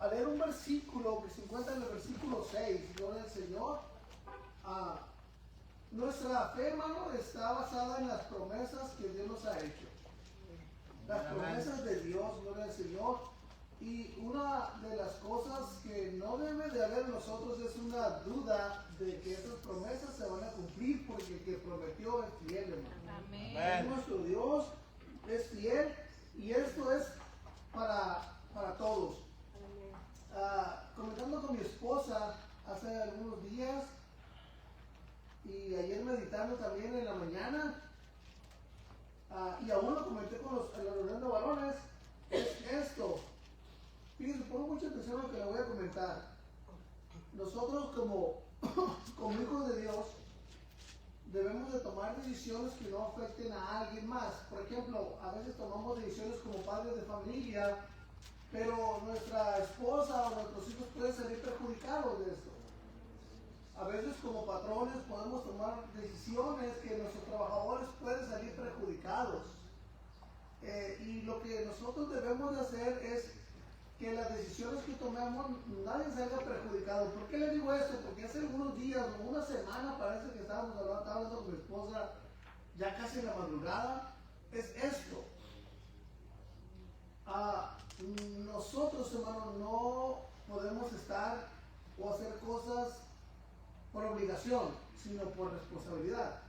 a leer un versículo que se encuentra en el versículo 6, gloria al Señor. Nuestra fe, hermano, está basada en las promesas que Dios nos ha hecho. Las promesas de Dios, gloria al Señor. Y una de las cosas que no debe de haber en nosotros es una duda de que esas promesas se van a cumplir, porque el que prometió es fiel, hermano. Amén. Nuestro Dios es fiel y esto es para todos. Comentando con mi esposa hace algunos días y ayer meditando también en la mañana, y aún lo comenté en la reunión de varones, es esto. Fíjense, pongo mucha atención a lo que le voy a comentar. Nosotros como hijos de Dios debemos de tomar decisiones que no afecten a alguien más. Por ejemplo, a veces tomamos decisiones como padres de familia, pero nuestra esposa o nuestros hijos pueden salir perjudicados de esto. A veces como patrones podemos tomar decisiones que nuestros trabajadores pueden salir perjudicados. Y lo que nosotros debemos de hacer es que las decisiones que tomemos nadie salga perjudicado. ¿Por qué le digo esto? Porque hace algunos días, o una semana parece que estaba hablando con mi esposa, ya casi en la madrugada, es esto. Nosotros, hermanos, no podemos estar o hacer cosas por obligación, sino por responsabilidad.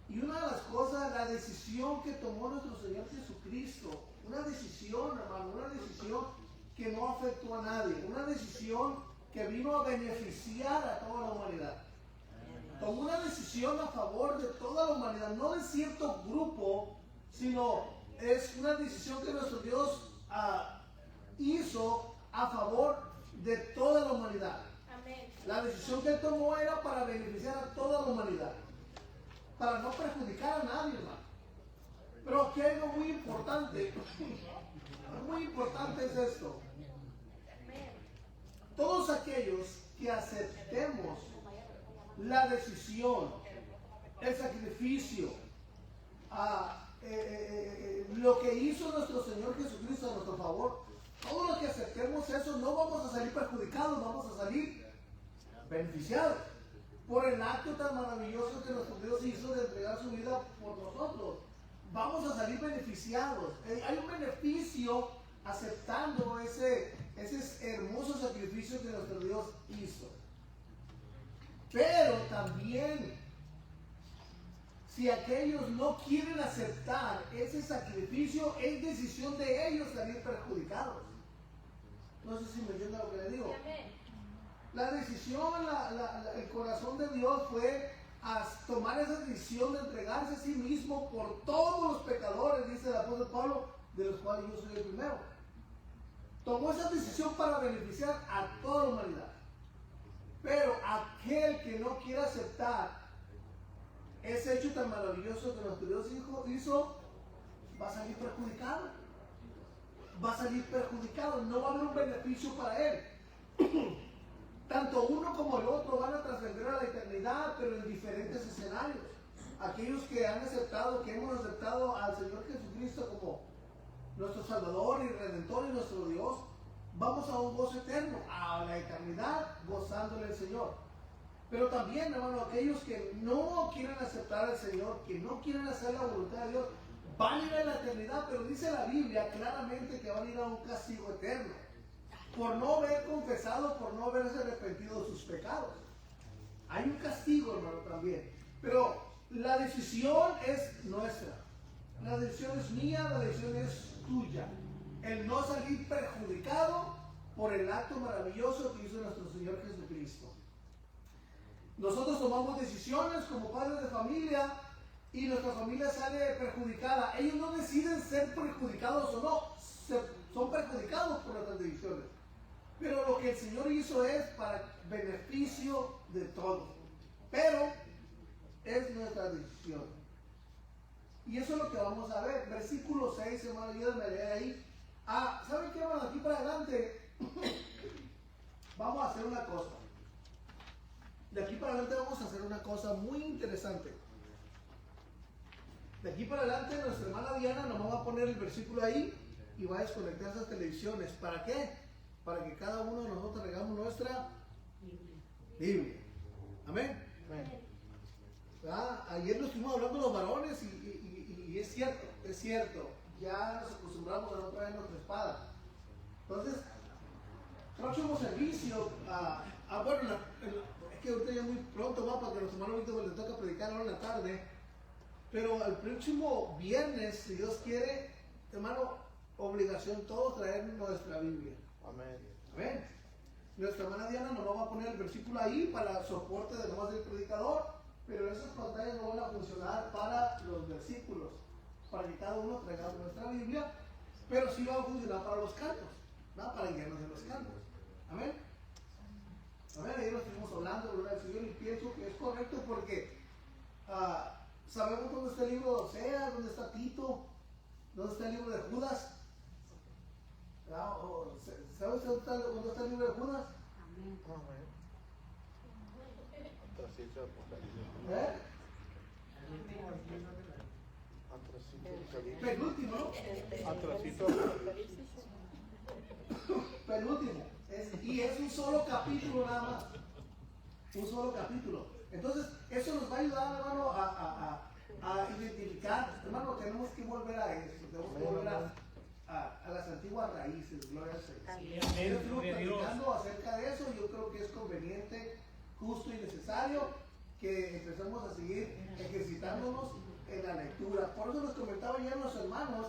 Y una de las cosas, la decisión que tomó nuestro Señor Jesucristo, una decisión, hermano, una decisión que no afectó a nadie, una decisión que vino a beneficiar a toda la humanidad. Tomó una decisión a favor de toda la humanidad, no de cierto grupo, sino es una decisión que nuestro Dios hizo a favor de toda la humanidad. Amén. La decisión que él tomó era para beneficiar a toda la humanidad, para no perjudicar a nadie, hermano. Pero aquí hay algo muy importante. Muy importante es esto. Todos aquellos que aceptemos la decisión, el sacrificio, lo que hizo nuestro Señor Jesucristo a nuestro favor, todos los que aceptemos eso no vamos a salir perjudicados, vamos a salir beneficiados por el acto tan maravilloso que nuestro Dios hizo de entregar su vida por nosotros. Vamos a salir beneficiados. Hay un beneficio aceptando ese hermoso sacrificio que nuestro Dios hizo. Pero también, si aquellos no quieren aceptar ese sacrificio, es decisión de ellos salir perjudicados. No sé si me entienden lo que le digo. La decisión, el corazón de Dios fue a tomar esa decisión de entregarse a sí mismo por todos los pecadores, dice el apóstol Pablo, de los cuales yo soy el primero. Tomó esa decisión para beneficiar a toda la humanidad. Pero aquel que no quiera aceptar ese hecho tan maravilloso que nuestro Dios hizo, va a salir perjudicado. Va a salir perjudicado, no va a haber un beneficio para él. Tanto uno como el otro van a trascender a la eternidad, pero en diferentes escenarios. Aquellos que han aceptado, que hemos aceptado al Señor Jesucristo como nuestro Salvador y Redentor y nuestro Dios, vamos a un gozo eterno, a la eternidad, gozándole al Señor. Pero también, hermano, aquellos que no quieren aceptar al Señor, que no quieren hacer la voluntad de Dios, van a ir a la eternidad, pero dice la Biblia claramente que van a ir a un castigo eterno, por no haber confesado, por no haberse arrepentido de sus pecados. Hay un castigo, hermano, también. Pero la decisión es nuestra. La decisión es mía, la decisión es tuya. El no salir perjudicado por el acto maravilloso que hizo nuestro Señor Jesucristo. Nosotros tomamos decisiones como padres de familia y nuestra familia sale perjudicada. Ellos no deciden ser perjudicados o no, son perjudicados por nuestras decisiones. Pero lo que el Señor hizo es para beneficio de todos. Pero es nuestra decisión. Y eso es lo que vamos a ver. Versículo 6, hermano, ayúdenme a leer ahí. ¿Saben qué, hermano? Aquí para adelante vamos a hacer una cosa. De aquí para adelante vamos a hacer una cosa muy interesante. De aquí para adelante nuestra hermana Diana nos va a poner el versículo ahí y va a desconectar esas televisiones. ¿Para qué? para que cada uno de nosotros traigamos nuestra Biblia. Amén. Ayer nos estuvimos hablando los varones y es cierto, ya nos acostumbramos a no traer nuestra espada. Entonces, próximo servicio, bueno, es que ahorita ya muy pronto va para que a los hermanos Víctor les toca predicar ahora en la tarde, pero el próximo viernes, si Dios quiere, hermano, obligación todos traer nuestra Biblia. Amén. Amén. Nuestra hermana Diana nos va a poner el versículo ahí para soporte de nomás del predicador, pero esas pantallas no van a funcionar para los versículos, para que cada uno traiga nuestra Biblia, pero sí va a funcionar para los cantos, ¿no? Para guiarnos en los cantos. Amén. Amén. Ahí lo estuvimos hablando, gloria al Señor, y pienso que es correcto porque sabemos dónde está el libro de Oseas, dónde está Tito, dónde está el libro de Judas. ¿Sabes dónde está el libro de Judas? Amén. Atrasito de Apocalipsis. Penúltimo, ¿no? Atrasito de Apocalipsis. Penúltimo. Y es un solo capítulo nada más. Un solo capítulo. Entonces, eso nos va a ayudar, hermano, a identificar. Hermano, tenemos que volver a eso. Tenemos que volver a las antiguas raíces. Gloria al Señor. Estuvimos platicando acerca de eso. Yo creo que es conveniente, justo y necesario que empecemos a seguir ejercitándonos en la lectura. Por eso les comentaba ya a los hermanos,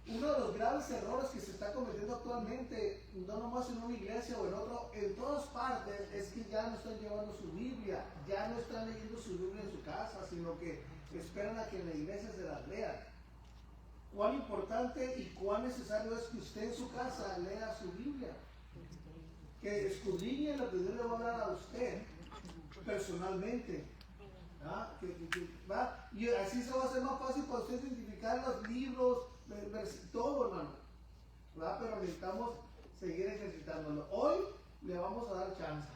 uno de los graves errores que se está cometiendo actualmente, no nomás en una iglesia o en otro, en todas partes, es que ya no están llevando su Biblia, ya no están leyendo su Biblia en su casa, sino que esperan a que en la iglesia se las lean. Cuán importante y cuán necesario es que usted en su casa lea su Biblia, que escudriñe lo que Dios le va a hablar a usted personalmente. Y así se va a hacer más fácil para usted identificar los libros, todo, hermano. Pero necesitamos seguir ejercitándolo. Hoy le vamos a dar chance.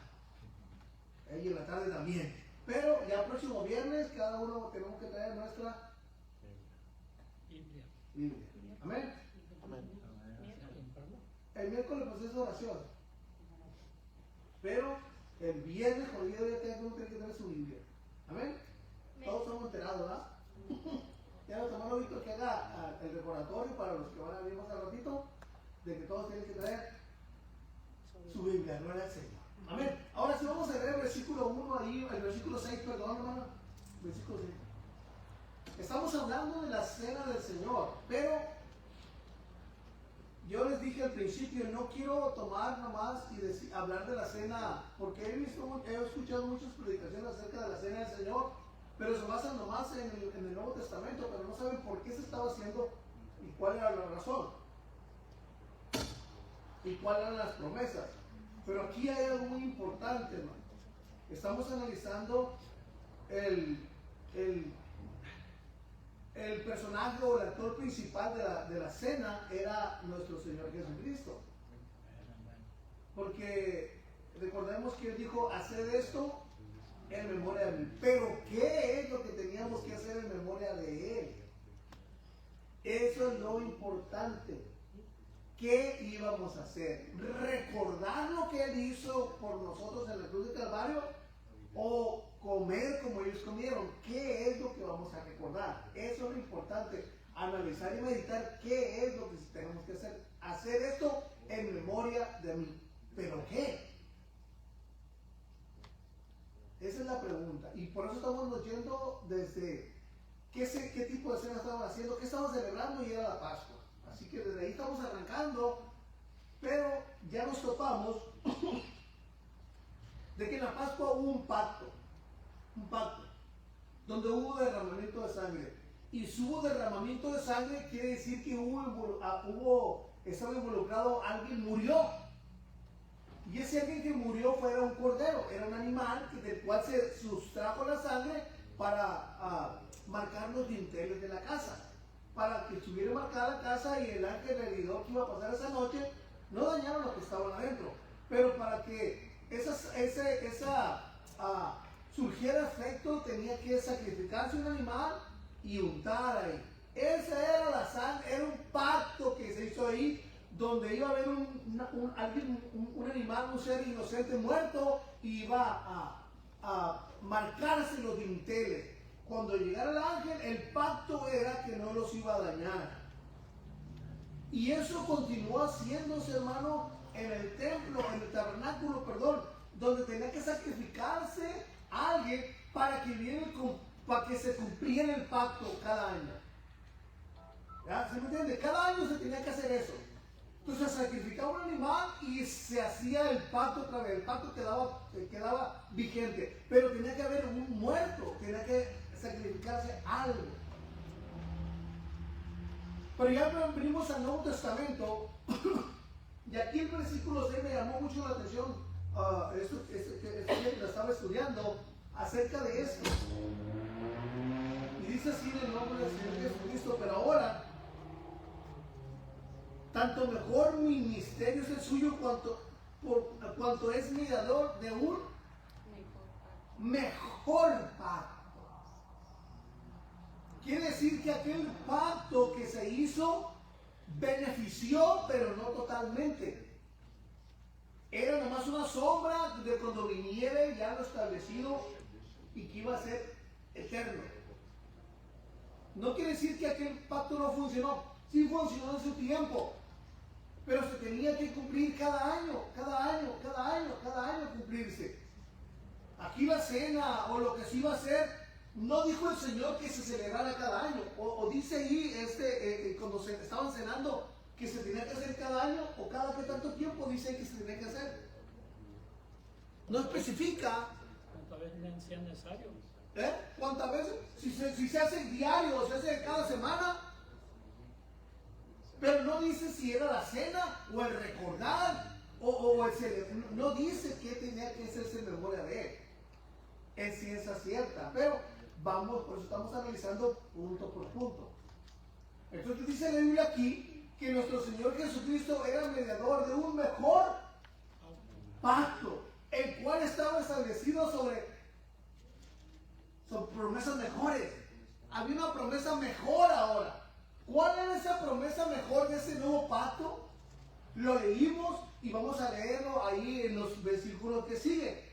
Y en la tarde también. Pero ya el próximo viernes cada uno tenemos que traer nuestra Biblia. Amén. El miércoles pues es oración. Pero el viernes, cuando yo ya tengo que tener su Biblia. Amén. Todos estamos enterados, ¿verdad? Ya nos tomamos Víctor que haga el recordatorio para los que van a venir más al ratito, de que todos tienen que traer su Biblia, gloria al Señor. Amén. Ahora sí vamos a leer el versículo 1 ahí, el versículo 6, perdón, hermano. Versículo 6. Estamos hablando de la cena del Señor, pero yo les dije al principio, no quiero tomar nomás y hablar de la cena, porque he escuchado muchas predicaciones acerca de la cena del Señor, pero se basan nomás en el Nuevo Testamento, pero no saben por qué se estaba haciendo y cuál era la razón y cuáles eran las promesas. Pero aquí hay algo muy importante, hermano. Estamos analizando el personaje o el actor principal de la cena era nuestro Señor Jesucristo. Porque recordemos que Él dijo, haced esto en memoria de mí. Pero ¿qué es lo que teníamos que hacer en memoria de Él? Eso es lo importante. ¿Qué íbamos a hacer? ¿Recordar lo que Él hizo por nosotros en la cruz de Calvario? ¿O comer como ellos comieron? ¿Qué es lo que vamos a recordar? Eso es lo importante. Analizar y meditar qué es lo que tenemos que hacer. Hacer esto en memoria de mí. ¿Pero qué? Esa es la pregunta. Y por eso estamos yendo desde qué tipo de cena estaban haciendo, qué estaban celebrando, y era la Pascua. Así que desde ahí estamos arrancando, pero ya nos topamos de que en la Pascua hubo un pacto, donde hubo derramamiento de sangre. Y si hubo derramamiento de sangre, quiere decir que estaba involucrado, alguien murió. Y ese alguien que murió era un cordero, era un animal del cual se sustrajo la sangre para marcar los dinteles de la casa, para que estuviera marcada la casa y el ángel heridor que iba a pasar esa noche no dañara lo que estaban adentro, pero para que surgiera efecto tenía que sacrificarse un animal y untar ahí. Esa era la sangre, era un pacto que se hizo ahí donde iba a haber un animal, un ser inocente muerto, y iba a marcarse los dinteles. Cuando llegara el ángel, el pacto era que no los iba a dañar. Y eso continuó haciéndose, hermano, en el templo, en el tabernáculo, perdón, donde tenía que sacrificarse a alguien para que se cumpliera el pacto cada año. ¿Ya? ¿Se me entiende? Cada año se tenía que hacer eso. Entonces se sacrificaba un animal y se hacía el pacto otra vez. El pacto quedaba vigente. Pero tenía que haber un muerto, tenía que sacrificarse algo. Pero ya venimos al Nuevo Testamento. Y aquí el versículo 6 me llamó mucho la atención. Esto que lo estaba estudiando acerca de esto. Y dice así en el nombre del Señor Jesucristo: pero ahora, tanto mejor ministerio es el suyo cuanto es mediador de un mejor pacto. Quiere decir que aquel pacto que se hizo benefició, pero no totalmente. Era nomás una sombra de cuando viniera ya lo establecido y que iba a ser eterno. No quiere decir que aquel pacto no funcionó. Sí funcionó en su tiempo, pero se tenía que cumplir cada año cumplirse. Aquí la cena o lo que se iba a hacer, no dijo el Señor que se celebrara cada año, o dice ahí cuando se estaban cenando que se tenía que hacer cada año, o cada que tanto tiempo dice que se tenía que hacer. No especifica. ¿Cuántas veces sea necesario? ¿Cuántas veces? Si se hace diario o se hace cada semana. Pero no dice si era la cena o el recordar o el celebrar. No dice que tenía que hacerse en memoria de él. Es ciencia cierta, pero por eso estamos analizando punto por punto. Entonces dice la Biblia aquí que nuestro Señor Jesucristo era mediador de un mejor pacto, el cual estaba establecido sobre promesas mejores. Había una promesa mejor ahora. ¿Cuál era esa promesa mejor de ese nuevo pacto? Lo leímos y vamos a leerlo ahí en los versículos que siguen.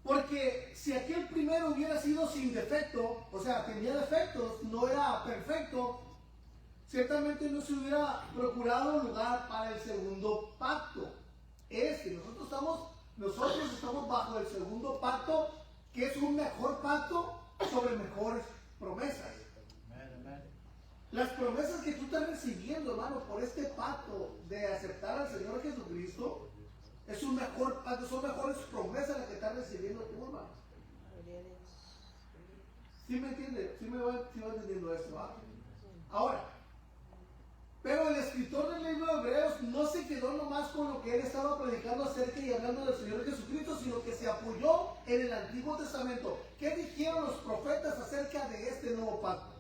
Porque si aquel primero hubiera sido sin defecto, o sea, tenía defectos, no era perfecto, ciertamente no se hubiera procurado lugar para el segundo pacto. Nosotros estamos bajo el segundo pacto, que es un mejor pacto sobre mejores promesas. Las promesas que tú estás recibiendo, hermano, por este pacto de aceptar al Señor Jesucristo, es un mejor pacto, son mejores promesas las que estás recibiendo tú, hermano. ¿Sí me entiende? ¿Sí me va entendiendo esto? ¿Va? Ahora, pero el escritor del libro de Hebreos no se quedó nomás con lo que él estaba predicando acerca y hablando del Señor Jesucristo, sino que se apoyó en el Antiguo Testamento. ¿Qué dijeron los profetas acerca de este nuevo pacto?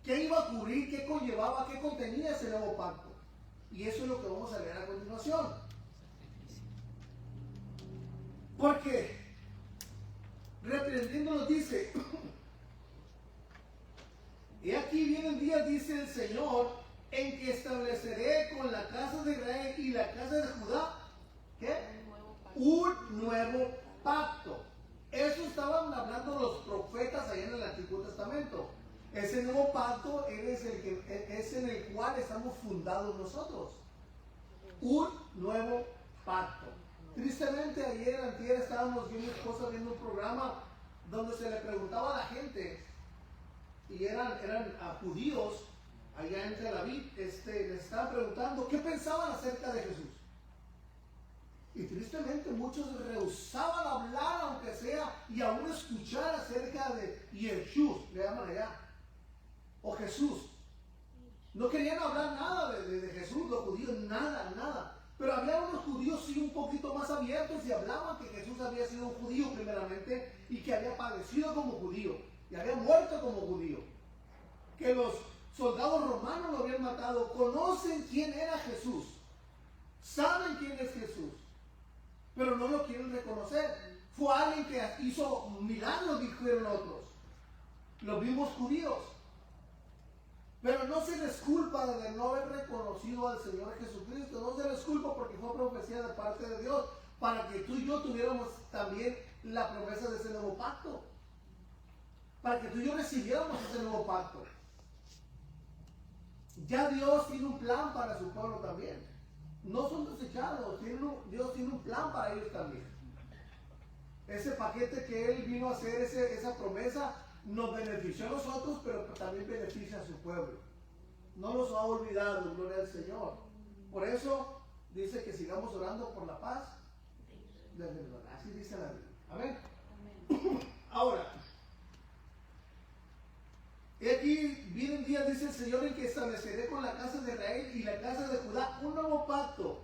¿Qué iba a ocurrir? ¿Qué conllevaba? ¿Qué contenía ese nuevo pacto? Y eso es lo que vamos a leer a continuación. Porque, reprendiéndonos dice, y aquí vienen días, dice el Señor, en que estableceré con la casa de Israel y la casa de Judá, ¿qué? Un nuevo pacto. Eso estaban hablando los profetas allá en el Antiguo Testamento. Ese nuevo pacto es en el cual estamos fundados nosotros. Un nuevo pacto. Tristemente antier estábamos viendo mi esposa viendo un programa donde se le preguntaba a la gente, y eran judíos allá en Tel Aviv, les estaban preguntando qué pensaban acerca de Jesús. Y tristemente muchos rehusaban hablar, aunque sea, y aún escuchar acerca de Yeshua, le llaman allá, o Jesús. No querían hablar nada de Jesús, los judíos, nada. Pero había unos judíos sí un poquito más abiertos y hablaban que Jesús había sido un judío primeramente y que había padecido como judío y había muerto como judío. Que los soldados romanos lo habían matado. Conocen quién era Jesús. Saben quién es Jesús. Pero no lo quieren reconocer. Fue alguien que hizo milagros, dijeron otros. Los mismos judíos. culpa de no haber reconocido al Señor Jesucristo. No se les culpa porque fue profecía de parte de Dios para que tú y yo tuviéramos también la promesa de ese nuevo pacto. Para que tú y yo recibiéramos ese nuevo pacto. Ya Dios tiene un plan para su pueblo también. No son desechados, Dios tiene un plan para ellos también. Ese paquete que Él vino a hacer, esa promesa, nos benefició a nosotros, pero también beneficia a su pueblo. No nos ha olvidado, gloria al Señor. Por eso dice que sigamos orando por la paz del mundo. Así dice la Biblia. Amén. Ahora, y aquí vienen días, dice el Señor, en que estableceré con la casa de Israel y la casa de Judá un nuevo pacto.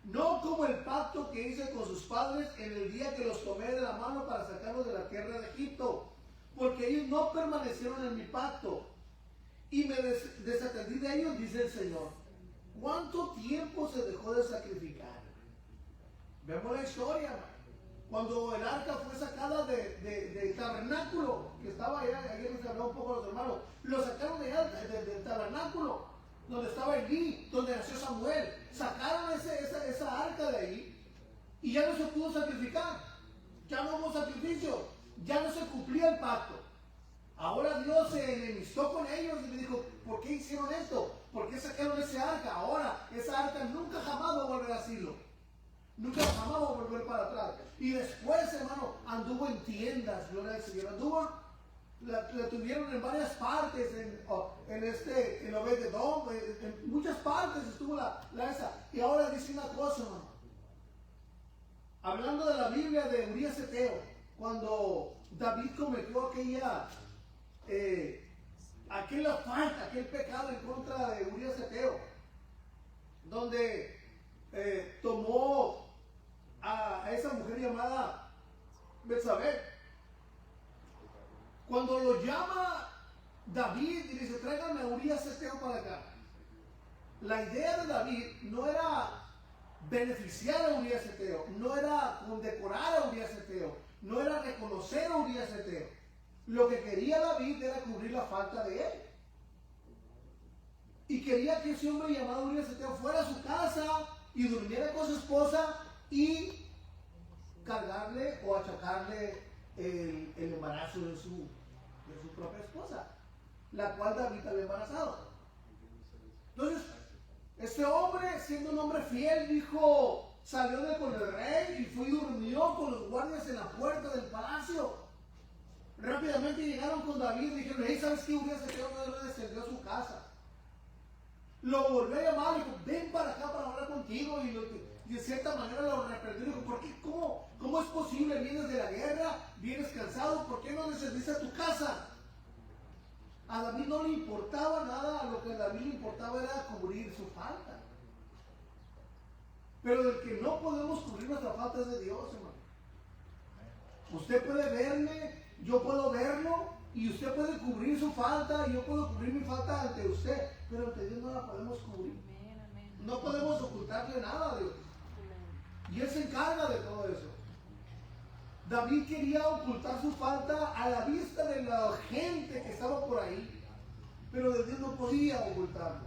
No como el pacto que hice con sus padres en el día que los tomé de la mano para sacarlos de la tierra de Egipto. Porque ellos no permanecieron en mi pacto. Y me desatendí de ellos, dice el Señor. ¿Cuánto tiempo se dejó de sacrificar? Vemos la historia, man. Cuando el arca fue sacada del tabernáculo, que estaba allá, ayer les hablaba un poco a los hermanos, lo sacaron de allá del tabernáculo, donde estaba Elí, donde nació Samuel. Sacaron esa arca de ahí y ya no se pudo sacrificar. Ya no hubo sacrificio, ya no se cumplía el pacto. Ahora Dios se enemistó con ellos y le dijo, ¿por qué hicieron esto? ¿Por qué sacaron esa arca? Ahora esa arca nunca jamás va a volver a asilo. Nunca jamás va a volver para atrás. Y después, hermano, anduvo en tiendas, gloria al Señor. La tuvieron en varias partes, en Obed-Edom, en muchas partes estuvo la esa. Y ahora dice una cosa, hermano. Hablando de la Biblia de Urías Eteo, cuando David cometió aquella falta, aquel pecado en contra de Urías Eteo, donde tomó a esa mujer llamada Betsabé. Cuando lo llama David y dice, tráigame a Urías Eteo para acá. La idea de David no era beneficiar a Urías Eteo, no era condecorar a Urías Eteo, no era reconocer a Urías Eteo. Lo que quería David era cubrir la falta de él. Y quería que ese hombre llamado Urías Eteo fuera a su casa y durmiera con su esposa y cargarle o achacarle el embarazo de su propia esposa, la cual David había embarazado. Entonces, este hombre, siendo un hombre fiel, dijo, salió con el rey y fue y durmió con los guardias en la puerta del palacio. Rápidamente llegaron con David y dijeron, hey, ¿sabes qué? Urías Eteo no descendió a su casa. Lo volvió a llamar y dijo, ven para acá para hablar contigo. Y de cierta manera lo reprendió y dijo, ¿por qué? ¿Cómo es posible? Vienes de la guerra, vienes cansado, ¿por qué no descendiste a tu casa? A David no le importaba nada, a lo que a David le importaba era cubrir su falta. Pero del que no podemos cubrir nuestra falta es de Dios, hermano. Usted puede verme, yo puedo verlo, y usted puede cubrir su falta, y yo puedo cubrir mi falta ante usted, pero ante Dios no la podemos cubrir. No podemos ocultarle nada a Dios. Y Él se encarga de todo eso. David quería ocultar su falta a la vista de la gente que estaba por ahí, pero de Dios no podía ocultarlo.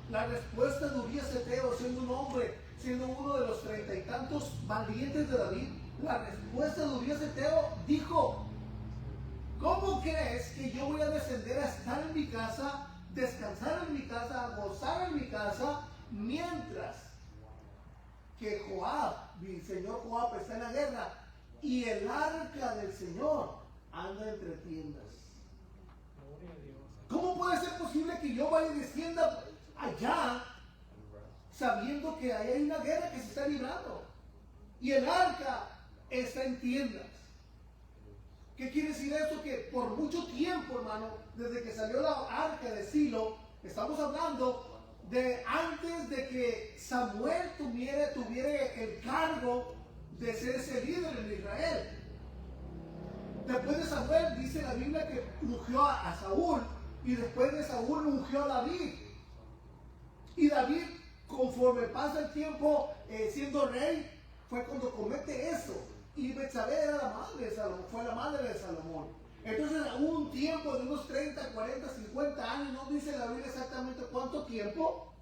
La respuesta de Urías Eteo, siendo un hombre, siendo uno de los 30 y tantos valientes de David, la respuesta de Urías Eteo dijo, ¿cómo crees que yo voy a descender a estar en mi casa, descansar en mi casa, gozar en mi casa, mientras que Joab, mi señor Joab, está en la guerra y el arca del Señor anda entre tiendas? ¿Cómo puede ser posible que yo vaya y descienda allá sabiendo que ahí hay una guerra que se está librando y el arca está en tiendas? ¿Qué quiere decir esto? Que por mucho tiempo, hermano, desde que salió la arca de Silo, estamos hablando de antes de que Samuel tuviera el cargo de ser ese líder en Israel. Después de Samuel dice la Biblia que ungió a Saúl y después de Saúl ungió a David. Y David, conforme pasa el tiempo siendo rey, fue cuando comete eso. Y Betsabé era la madre de Salomón, fue la madre de Salomón. Entonces hubo un tiempo de unos 30, 40, 50 años, no dice la Biblia exactamente cuánto tiempo,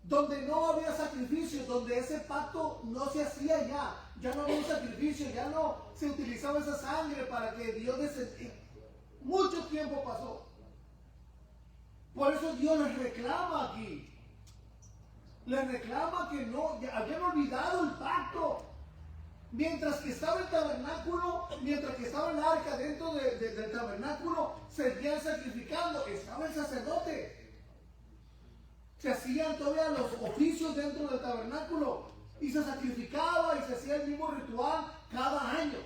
donde no había sacrificios, donde ese pacto no se hacía ya no había un sacrificio, ya no se utilizaba esa sangre para que Dios descendiera. Mucho tiempo pasó. Por eso Dios les reclama aquí. Les reclama que no, ya habían olvidado el pacto. Mientras que estaba el tabernáculo, mientras que estaba el arca dentro del tabernáculo, seguían sacrificando. Estaba el sacerdote. Se hacían todavía los oficios dentro del tabernáculo y se sacrificaba y se hacía el mismo ritual cada año.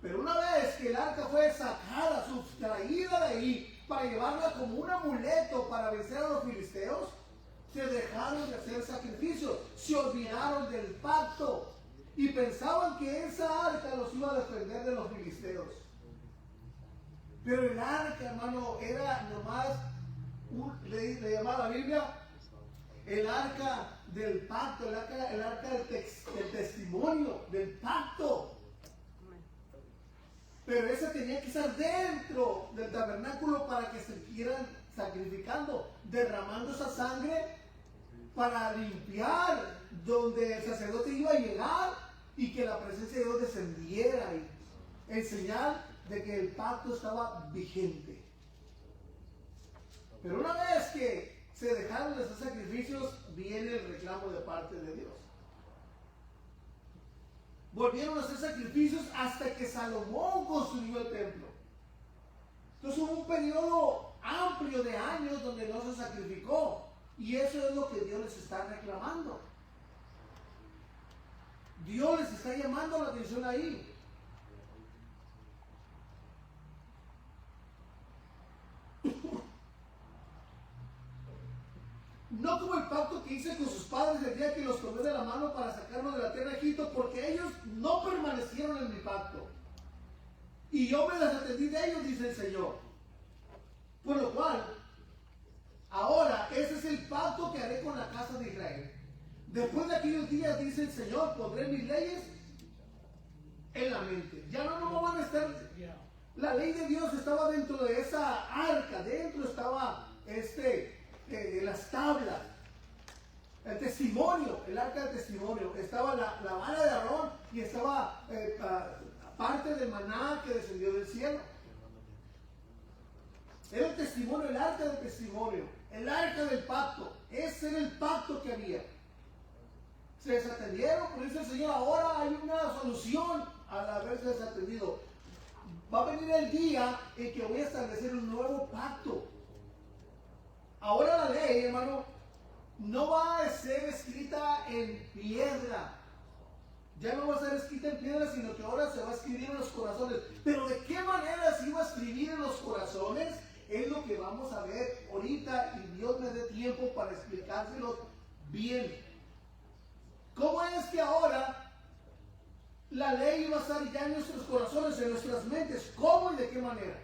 Pero una vez que el arca fue sacada, sustraída de ahí, para llevarla como un amuleto para vencer a los filisteos, se dejaron de hacer sacrificios, se olvidaron del pacto y pensaban que esa arca los iba a defender de los filisteos. Pero el arca, hermano, era nomás, le llamaba la Biblia, el arca del pacto, el arca del testimonio, del pacto. Pero ese tenía que estar dentro del tabernáculo para que se siguieran sacrificando, derramando esa sangre para limpiar donde el sacerdote iba a llegar y que la presencia de Dios descendiera y en señal de que el pacto estaba vigente. Pero una vez que se dejaron de hacer sacrificios, viene el reclamo de parte de Dios. Volvieron a hacer sacrificios hasta que Salomón construyó el templo. Entonces hubo un periodo amplio de años donde no se sacrificó. Y eso es lo que Dios les está reclamando. Dios les está llamando la atención ahí. No como el pacto que hice con sus padres el día que los tomé de la mano para sacarlos de la tierra de Egipto, porque ellos no permanecieron en mi pacto. Y yo me desatendí de ellos, dice el Señor. Por lo cual, ahora ese es el pacto que haré con la casa de Israel. Después de aquellos días, dice el Señor, pondré mis leyes en la mente. Ya no van a estar. La ley de Dios estaba dentro de esa arca, dentro estaba las tablas, el testimonio, el arca del testimonio, estaba la vara de Aarón y estaba parte del maná que descendió del cielo. Era el testimonio, el arca del testimonio, el arca del pacto. Ese era el pacto que había. Se desatendieron, por eso el Señor, ahora hay una solución al haberse desatendido. Va a venir el día en que voy a establecer un nuevo pacto. Ahora la ley, hermano, no va a ser escrita en piedra. Ya no va a ser escrita en piedra, sino que ahora se va a escribir en los corazones. Pero ¿de qué manera se iba a escribir en los corazones? Es lo que vamos a ver ahorita y Dios me dé tiempo para explicárselo bien. ¿Cómo es que ahora la ley va a estar ya en nuestros corazones, en nuestras mentes? ¿Cómo y de qué manera?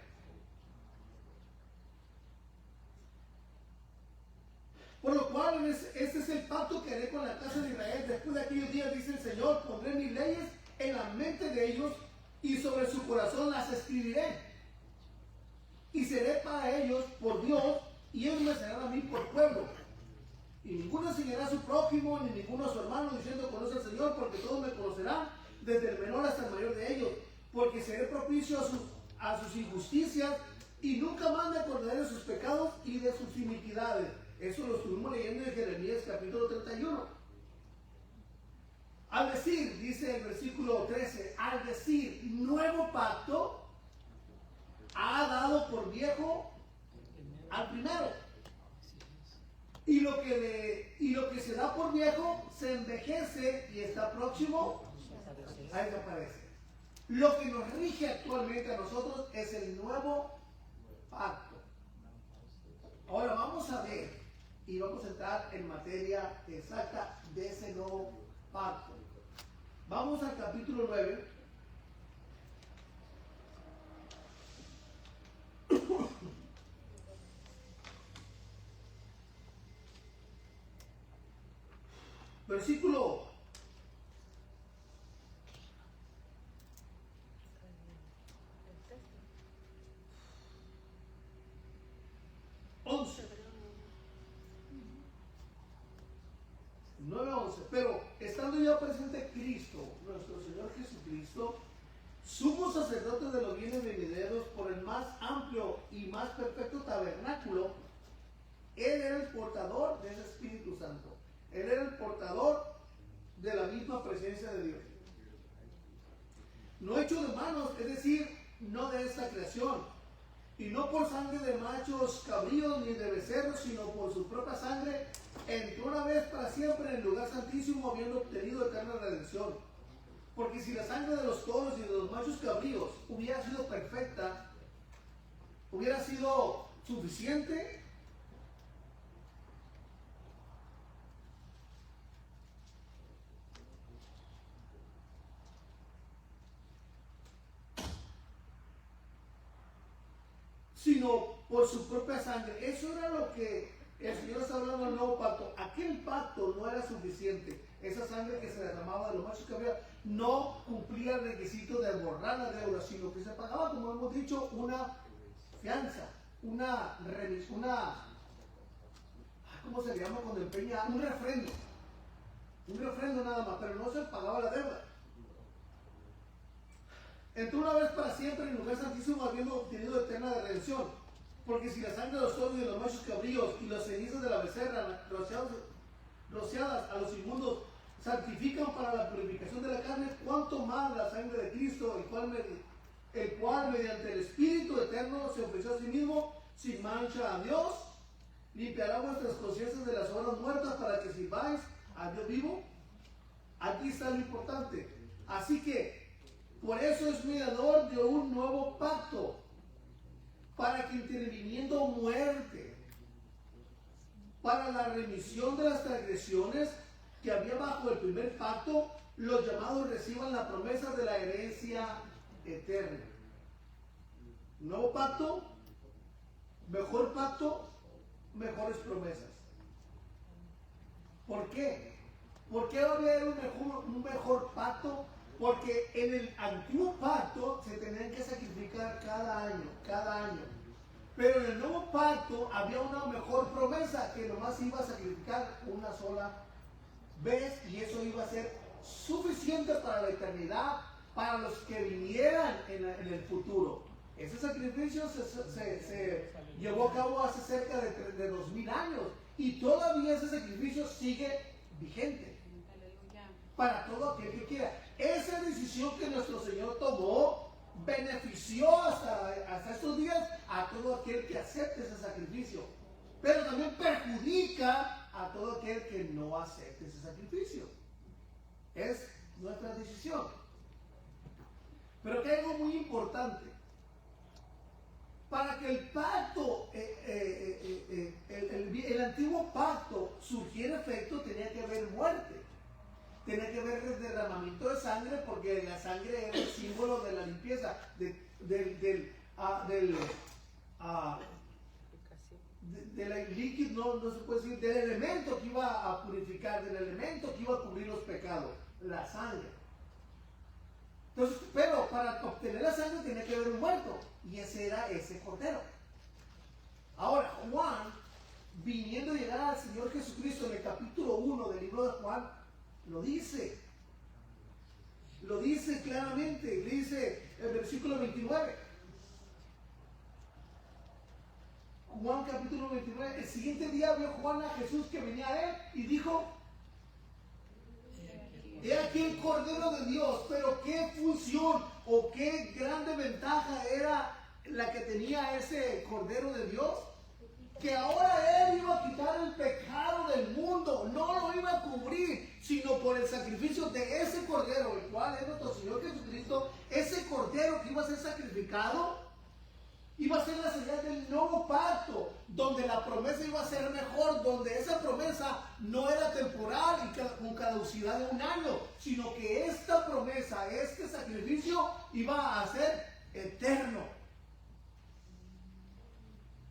Por lo cual, este es el pacto que haré con la casa de Israel. Después de aquellos días, dice el Señor, pondré mis leyes en la mente de ellos y sobre su corazón las escribiré. Y seré para ellos por Dios y ellos me serán a mí por pueblo. Y ninguno enseñará a su prójimo ni ninguno a su hermano diciendo conoce al Señor, porque todos me conocerán, desde el menor hasta el mayor de ellos. Porque seré propicio a sus injusticias y nunca más me acordaré de sus pecados y de sus iniquidades. Eso lo estuvimos leyendo en Jeremías capítulo 31. Al decir, dice el versículo 13, al decir nuevo pacto, ha dado por viejo al primero. Y lo que se da por viejo se envejece y está próximo a desaparecer. Lo que nos rige actualmente a nosotros es el nuevo pacto. Ahora vamos a ver y vamos a entrar en materia exacta de ese nuevo pacto. Vamos al capítulo 9. Versículo 1. 9:11. Pero estando ya presente Cristo, nuestro Señor Jesucristo, sumo sacerdote de los bienes venideros por el más amplio y más perfecto tabernáculo, Él era el portador de ese Espíritu Santo. Él era el portador de la misma presencia de Dios. No hecho de manos, es decir, no de esta creación, y no por sangre de machos cabríos ni de becerros, sino por su propia sangre, entró una vez para siempre en el lugar santísimo, habiendo obtenido eterna redención. Porque si la sangre de los toros y de los machos cabríos hubiera sido perfecta, hubiera sido suficiente, sino por su propia sangre. Eso era lo que el Señor está hablando del nuevo pacto. Aquel pacto no era suficiente. Esa sangre que se derramaba de los machos que había no cumplía el requisito de borrar la deuda, sino que se pagaba, como hemos dicho, una fianza, una ¿cómo se llama cuando empeña? Un refrendo nada más, pero no se pagaba la deuda. Entró una vez para siempre en el lugar santísimo, habiendo obtenido eterna redención. Porque si la sangre de los toros y de los machos cabríos y las cenizas de la becerra rociadas a los inmundos santifican para la purificación de la carne, cuánto más la sangre de Cristo, el cual mediante el Espíritu eterno se ofreció a sí mismo sin mancha a Dios, limpiará vuestras conciencias de las obras muertas para que sirváis a Dios vivo. Aquí está lo importante. Así que por eso es mediador de un nuevo pacto, para que interviniendo muerte, para la remisión de las transgresiones que había bajo el primer pacto, los llamados reciban la promesa de la herencia eterna. Nuevo pacto, mejores promesas. ¿Por qué? ¿Por qué había un mejor pacto? Porque en el antiguo pacto se tenían que sacrificar cada año. Pero en el nuevo pacto había una mejor promesa, que nomás iba a sacrificar una sola vez, y eso iba a ser suficiente para la eternidad, para los que vinieran en el futuro. Ese sacrificio se llevó a cabo hace cerca de 2000 años, y todavía ese sacrificio sigue vigente para todo aquel que quiera. Esa decisión que nuestro Señor tomó benefició hasta estos días a todo aquel que acepte ese sacrificio, pero también perjudica a todo aquel que no acepte ese sacrificio. Es nuestra decisión. Pero aquí hay algo muy importante. Para que el pacto, el antiguo pacto surgiera efecto, tenía que haber muerte. Tenía que haber derramamiento de sangre, porque la sangre era el símbolo de la limpieza, del líquido, no se puede decir, del elemento que iba a purificar, del elemento que iba a cubrir los pecados, la sangre. Entonces, pero para obtener la sangre tenía que haber un muerto, y ese era ese cordero. Ahora, Juan, viniendo a llegar al Señor Jesucristo en el capítulo 1 del libro de Juan, lo dice claramente, dice el versículo 29. Juan capítulo 29, el siguiente día vio Juan a Jesús que venía a él y dijo: he aquí el Cordero de Dios. Pero qué función o qué grande ventaja era la que tenía ese Cordero de Dios, que ahora Él iba a quitar el pecado del mundo, no lo iba a cubrir, sino por el sacrificio de ese Cordero, el cual es nuestro Señor Jesucristo. Ese Cordero que iba a ser sacrificado iba a ser la señal del nuevo pacto, donde la promesa iba a ser mejor, donde esa promesa no era temporal y con caducidad de un año, sino que esta promesa, este sacrificio iba a ser eterno.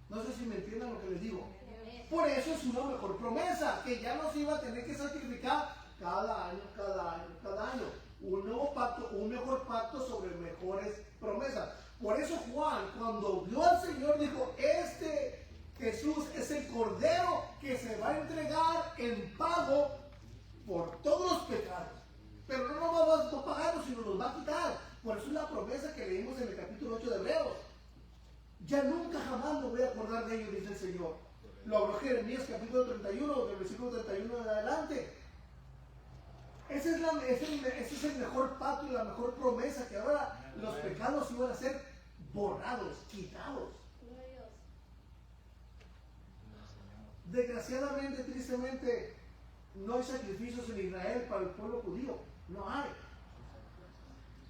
No sé si me entienden lo que les digo. Por eso es una mejor promesa, que ya no se iba a tener que sacrificar cada año. Un nuevo pacto, un mejor pacto sobre mejores promesas. Por eso Juan, cuando vio al Señor, dijo: este Jesús es el Cordero que se va a entregar en pago por todos los pecados. Pero no nos va a pagarnos, sino nos va a quitar. Por eso es la promesa que leímos en el capítulo 8 de Hebreos. Ya nunca jamás me voy a acordar de ellos, dice el Señor. Lo habló Jeremías capítulo 31, del versículo 31 en adelante. Ese es el mejor pacto y la mejor promesa, que ahora los pecados iban a ser borrados, quitados. Desgraciadamente, tristemente, no hay sacrificios en Israel para el pueblo judío. No hay.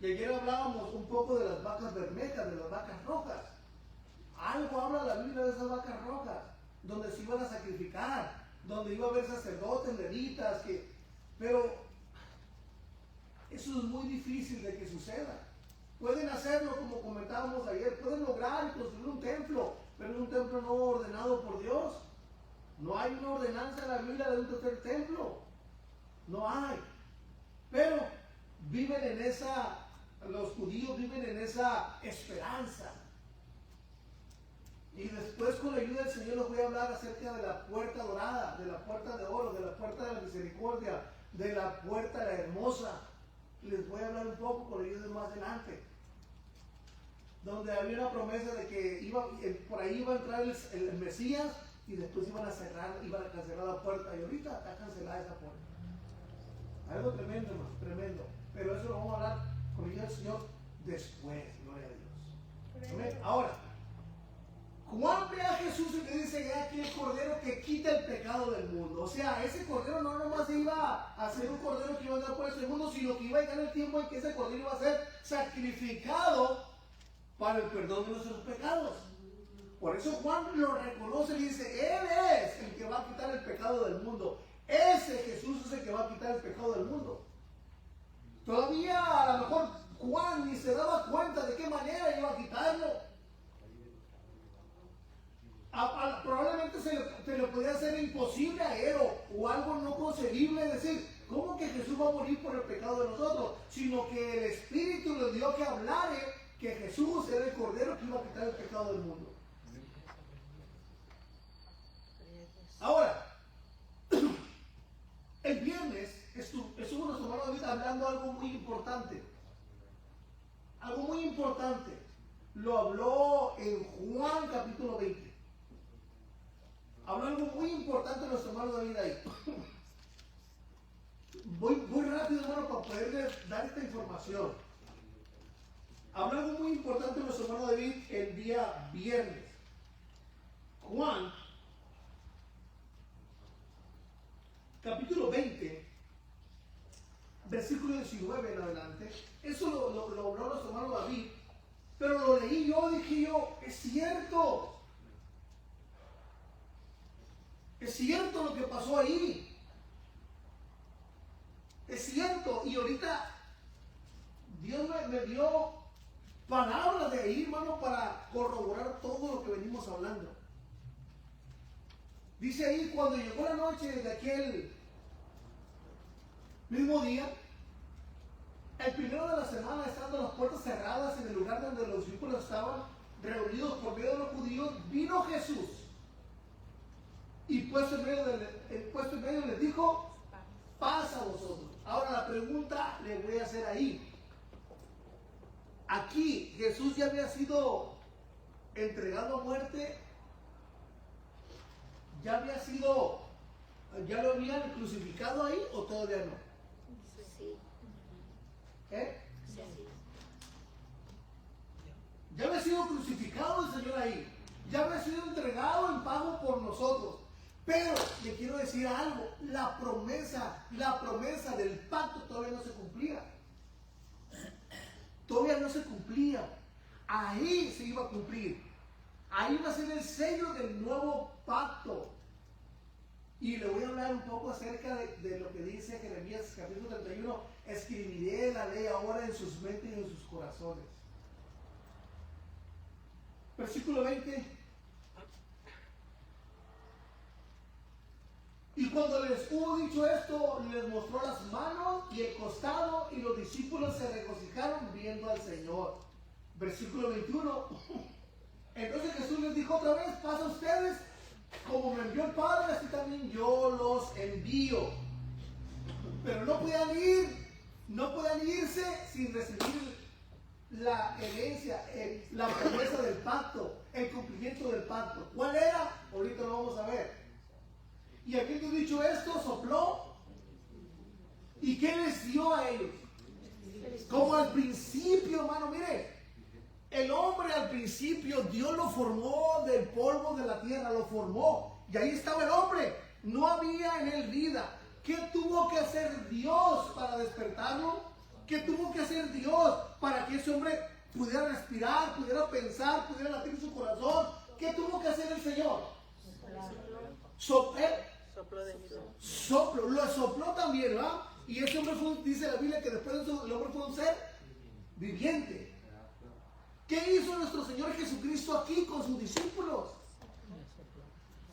Y ayer hablábamos un poco de las vacas bermejas, de las vacas rojas. Algo habla la Biblia de esas vacas rojas, donde se iban a sacrificar, donde iba a haber sacerdotes, levitas, pero eso es muy difícil de que suceda. Pueden hacerlo, como comentábamos ayer, pueden lograr y construir un templo, pero es un templo no ordenado por Dios. No hay una ordenanza en la Biblia de un tercer templo. No hay. Pero viven en esa, los judíos viven en esa esperanza. Y después, con la ayuda del Señor, les voy a hablar acerca de la puerta dorada, de la puerta de oro, de la puerta de la misericordia, de la puerta de la hermosa. Les voy a hablar un poco con ellos más adelante, donde había una promesa de que por ahí iba a entrar el Mesías y después iban a cancelar la puerta, y ahorita está cancelada esa puerta. Algo tremendo, hermano, tremendo. Pero eso lo vamos a hablar con el Señor después, gloria a Dios. Amén. Ahora, Juan ve a Jesús y le dice: "He aquí el cordero que quita el pecado del mundo". O sea, ese cordero no nomás iba a ser un cordero que iba a dar por este mundo, sino que iba a llegar el tiempo en que ese cordero iba a ser sacrificado para el perdón de nuestros pecados. Por eso Juan lo reconoce y dice: Él es el que va a quitar el pecado del mundo. Ese Jesús es el que va a quitar el pecado del mundo. Todavía a lo mejor Juan ni se daba cuenta de qué manera iba a quitarlo. Probablemente se le podía hacer imposible a él, o algo no concebible, decir: ¿cómo que Jesús va a morir por el pecado de nosotros? Sino que el Espíritu le dio que hablar que Jesús era el cordero que iba a quitar el pecado del mundo. Ahora, el viernes estuvo nuestro hermano David hablando algo muy importante. Algo muy importante. Lo habló en Juan capítulo 20. Habló algo muy importante nuestro hermano David ahí. Voy rápido, hermano, para poderles dar esta información. Habló algo muy importante nuestro hermano David el día viernes. Juan capítulo 20, versículo 19 en adelante. Eso lo habló nuestro hermano David, pero lo leí yo, dije yo: es cierto. Es cierto lo que pasó ahí. Es cierto. Y ahorita Dios me dio palabras de ahí, hermano, para corroborar todo lo que venimos hablando. Dice ahí: cuando llegó la noche de aquel mismo día, el primero de la semana, estando las puertas cerradas en el lugar donde los discípulos estaban reunidos por medio de los judíos, vino Jesús y puesto en medio les dijo: paz a vosotros. Ahora la pregunta le voy a hacer ahí. Aquí Jesús ya había sido entregado a muerte. ¿Ya lo habían crucificado ahí o todavía no? Sí. Sí. Ya había sido crucificado el Señor ahí. Ya había sido entregado en pago por nosotros. Pero le quiero decir algo: la promesa del pacto todavía no se cumplía. Todavía no se cumplía. Ahí se iba a cumplir. Ahí va a ser el sello del nuevo pacto. Y le voy a hablar un poco acerca de lo que dice Jeremías capítulo 31. Escribiré la ley ahora en sus mentes y en sus corazones. Versículo 20. Y cuando les hubo dicho esto, les mostró las manos y el costado, y los discípulos se regocijaron viendo al Señor. Versículo 21. Entonces Jesús les dijo otra vez: paz a ustedes, como me envió el Padre, así también yo los envío. pero no podían irse sin recibir la herencia, la promesa del pacto, el cumplimiento del pacto. ¿Cuál era? Ahorita lo vamos a ver. Y habiendo dicho esto, sopló. ¿Y qué les dio a ellos? Como al principio, hermano, mire, el hombre al principio, Dios lo formó del polvo de la tierra, lo formó. Y ahí estaba el hombre. No había en él vida. ¿Qué tuvo que hacer Dios para despertarlo? ¿Qué tuvo que hacer Dios para que ese hombre pudiera respirar, pudiera pensar, pudiera latir su corazón? ¿Qué tuvo que hacer el Señor? Soplo, lo sopló también, ¿verdad? Y ese hombre fue, dice la Biblia que después de eso el hombre fue un ser viviente. ¿Qué hizo nuestro Señor Jesucristo aquí con sus discípulos?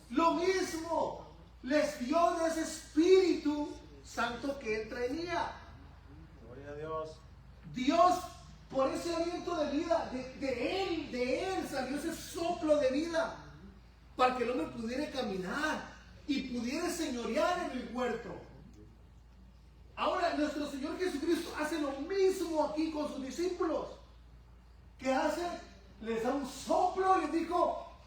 Lo mismo, les dio de ese Espíritu Santo que él traía. Gloria a Dios. Dios, por ese aliento de vida, de él salió ese soplo de vida para que el hombre pudiera caminar y pudiera señorear en el huerto. Ahora nuestro Señor Jesucristo hace lo mismo aquí con sus discípulos. ¿Qué hace? Les da un soplo y les dijo: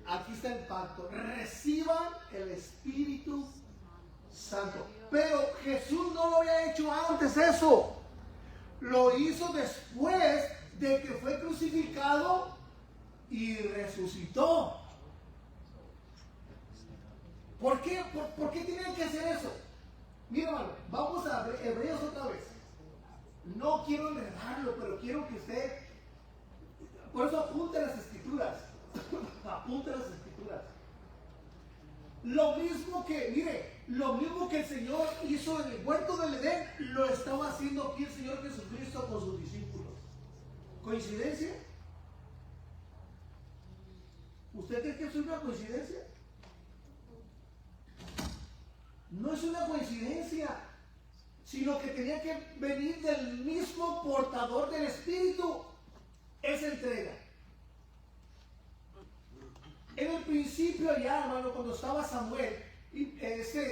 aquí está el pacto, reciban el Espíritu Santo. Pero Jesús no lo había hecho antes eso. Lo hizo después de que fue crucificado y resucitó. ¿Por qué? ¿Por qué tienen que hacer eso? Mira, hermano, vamos a Hebreos otra vez. No quiero enredarlo, pero quiero que usted, por eso apunte las escrituras. Apunte las escrituras. Lo mismo que, mire, lo mismo que el Señor hizo en el huerto del Edén, lo estaba haciendo aquí el Señor Jesucristo con sus discípulos. ¿Coincidencia? ¿Usted cree que es una coincidencia? No es una coincidencia, sino que tenía que venir del mismo portador del Espíritu esa entrega. En el principio ya, hermano, cuando estaba Samuel,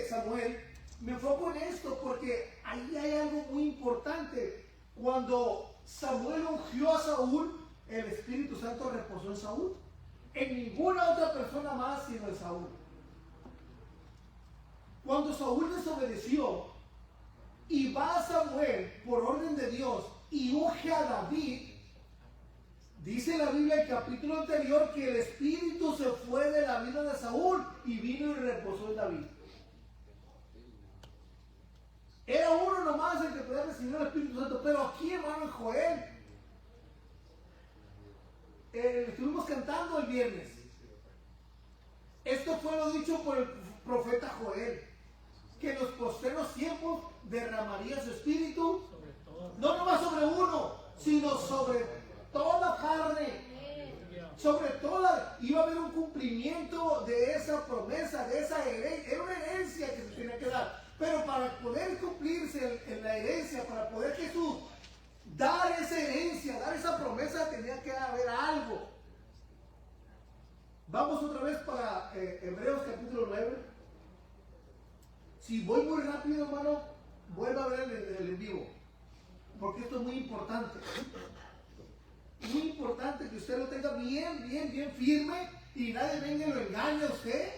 Samuel, me enfoco en esto porque ahí hay algo muy importante. Cuando Samuel ungió a Saúl, el Espíritu Santo reposó en Saúl. En ninguna otra persona más sino en Saúl. Cuando Saúl desobedeció y va a Samuel por orden de Dios y unge a David, dice la Biblia en el capítulo anterior que el Espíritu se fue de la vida de Saúl y vino y reposó en David. Era uno nomás el que podía recibir el Espíritu Santo, pero aquí, hermano, en Joel, estuvimos cantando el viernes. Esto fue lo dicho por el profeta Joel, que en los posteros tiempos derramaría su Espíritu, no nomás sobre uno, sino sobre toda carne. Sobre toda, iba a haber un cumplimiento de esa promesa, de esa herencia. Era una herencia que se tenía que dar. Pero para poder cumplirse en la herencia, para poder Jesús dar esa herencia, dar esa promesa, tenía que haber algo. Vamos otra vez para Hebreos capítulo 9. Si voy muy rápido, hermano, vuelva a ver el en vivo. Porque esto es muy importante. Muy importante que usted lo tenga bien firme y nadie venga y lo engañe a usted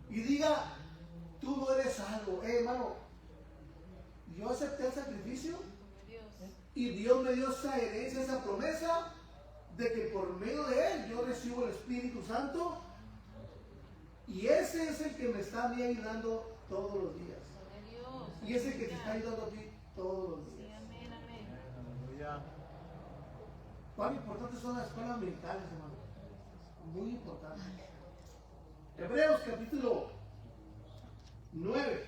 y diga: tú no eres algo. Hermano, yo acepté el sacrificio y Dios me dio esa herencia, esa promesa de que por medio de él yo recibo el Espíritu Santo, y ese es el que me está a mí ayudando todos los días, y es el que te está ayudando a ti todos los días. ¿Cuán importantes son las escuelas militares, hermano? Muy importantes. Hebreos capítulo 9.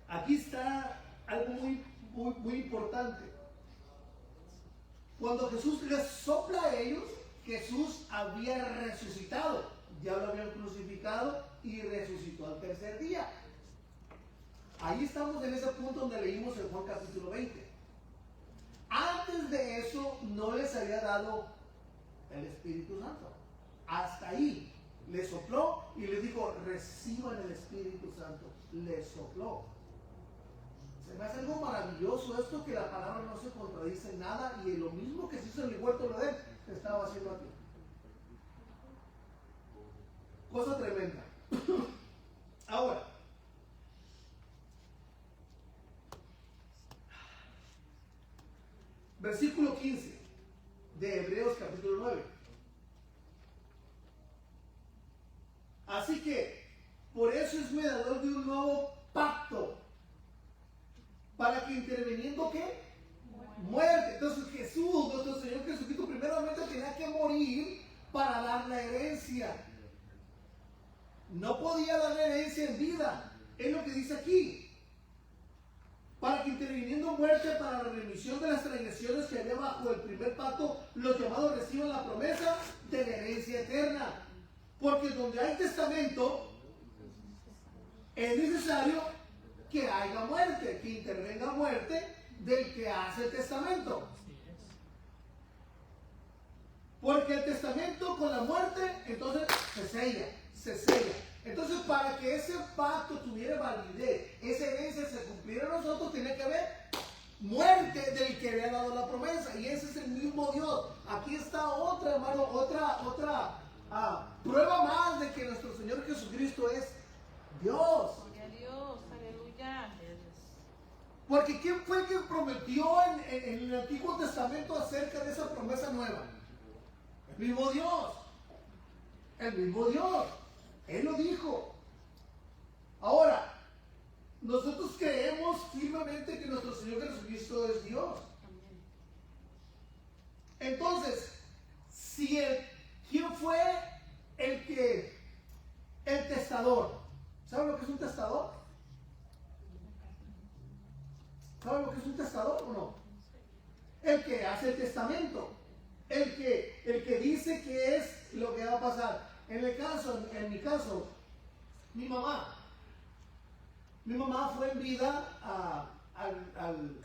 Aquí está algo muy importante. Cuando Jesús les sopla a ellos, Jesús había resucitado. Ya lo habían crucificado y resucitó al tercer día. Ahí estamos en ese punto donde leímos en Juan capítulo 20. Antes de eso no les había dado el Espíritu Santo. Hasta ahí. Le sopló y les dijo, reciban el Espíritu Santo. Le sopló. Se me hace algo maravilloso esto, que la palabra no se contradice en nada, y lo mismo que se hizo en el huerto de Edén, se estaba haciendo aquí. Cosa tremenda. Ahora, versículo 15 de Hebreos capítulo 9. Así que, por eso es mediador de un nuevo pacto, para que interviniendo, ¿qué? Muerte. Entonces Jesús, nuestro Señor Jesucristo, primeramente tenía que morir para dar la herencia. No podía dar la herencia en vida. Es lo que dice aquí. Para que interviniendo muerte para la remisión de las transgresiones que había bajo el primer pacto, los llamados reciban la promesa de la herencia eterna. Porque donde hay testamento, es necesario que haya muerte, que intervenga muerte del que hace el testamento. Porque el testamento con la muerte, entonces se sella. Entonces, para que ese pacto tuviera validez, esa herencia se cumpliera a nosotros, tiene que haber muerte del que había dado la promesa. Y ese es el mismo Dios. Aquí está otra, hermano, otra prueba más de que nuestro Señor Jesucristo es Dios. Gloria a Dios, aleluya. Porque ¿quién fue el que prometió en el Antiguo Testamento acerca de esa promesa nueva? El mismo Dios. El mismo Dios. Él lo dijo. Ahora, nosotros creemos firmemente que nuestro Señor Jesucristo es Dios. Entonces, ¿quién fue el testador? ¿Saben lo que es un testador? ¿Saben lo que es un testador o no? El que hace el testamento. El que dice qué es lo que va a pasar. En mi caso, mi mamá fue en vida al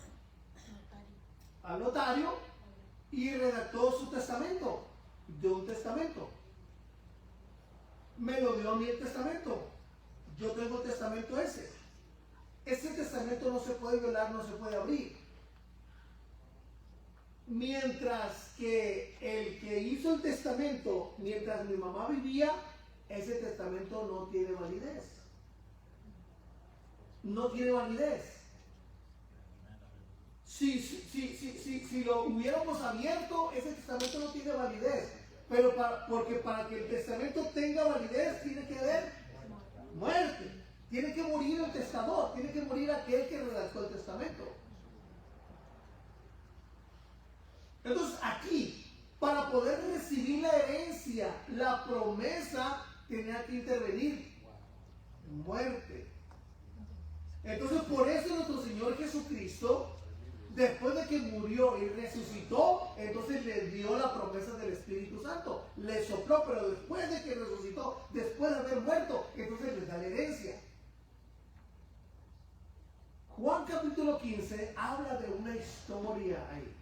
notario y redactó su testamento, de un testamento. Me lo dio a mí el testamento. Yo tengo el testamento ese. Ese testamento no se puede violar, no se puede abrir. Mientras que el que hizo el testamento, mientras mi mamá vivía, ese testamento no tiene validez. No tiene validez. Si lo hubiéramos abierto, ese testamento no tiene validez. Pero porque para que el testamento tenga validez, tiene que haber muerte. Tiene que morir el testador, tiene que morir aquel que redactó el testamento. Entonces aquí, para poder recibir la herencia, la promesa tenía que intervenir muerte. Entonces por eso nuestro Señor Jesucristo, después de que murió y resucitó, entonces le dio la promesa del Espíritu Santo. Le sopló, pero después de que resucitó, después de haber muerto, entonces le da la herencia. Juan capítulo 15 habla de una historia ahí.